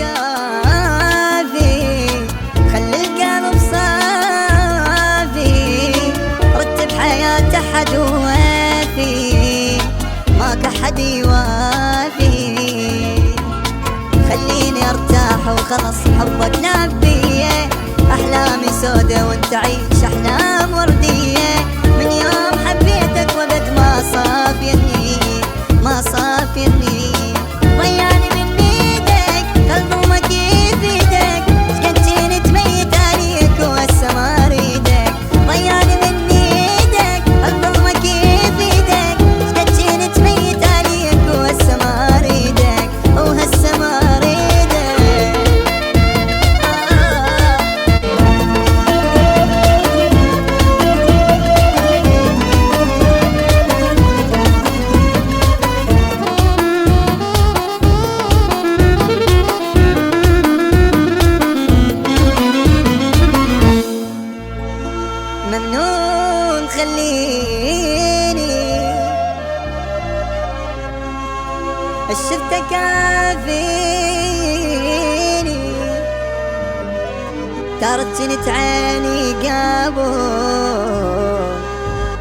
كافي، خلي القلب صافي، رتب حياة أحد وافي، ماك أحد يوافي، خليني ارتاح وخلص حبك نبيه، احلامي سودة وانت عيش احلام وردية، من يوم حبيتك وبد ما صافيني ما صافيني، ضيعني من ايدك قلب ومكيف ايدك، شقد جيت ميت عليك وهسه ما اريدك، ضيعني من ايدك قلب ومكيف ايدك، شقد جيت ميت عليك وهسه ما اريدك وهسه ما ممنون خليني الشفته كافيني، تارت جنت عيني قابل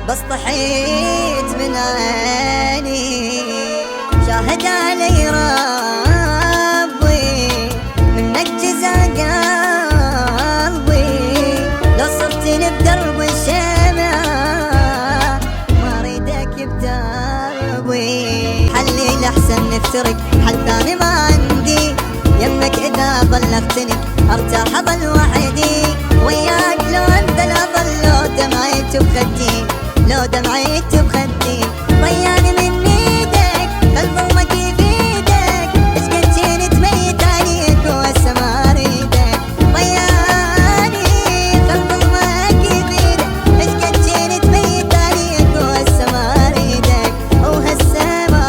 بس طحيت من عيني، شاهد علي ربي منك جزا قلبي، لو صرتني بدرب الشمع ما اريدك بدربي، حلي الاحسن نفترق حل ثاني ما عندي، يمك اذا بلغتني ارتاح اظل وحدي، وياك لو انزل اظل لو دمعت بخدي لو دمعت بخدي، ضيعني من ايدك قلب ومكي في ايدك، اشقد جيت ميت عليك وهسه ما اريدك، ضيعني قلب ومكي في ايدك، اشقد جيت ميت عليك وهسه ما اريدك وهسه ما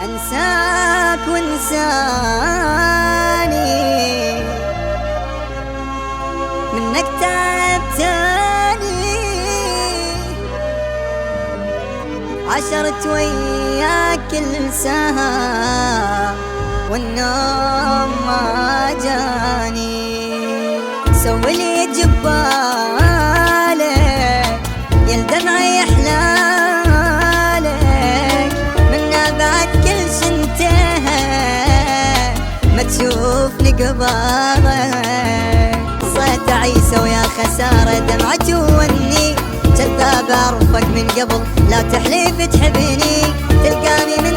انساك وانساني، منك تعبتاني، عشرت وياك كل ساعة والنوم ما جاني، سويلي جبالك يا الدمع يحلالك، منا بعد كل شي انتهى ما تشوفني قبالك، صيت عيسى ويا خسارة دمعتي ووني، كذاب اعرفك من قبل لا تحلف تحبني، تلقاني من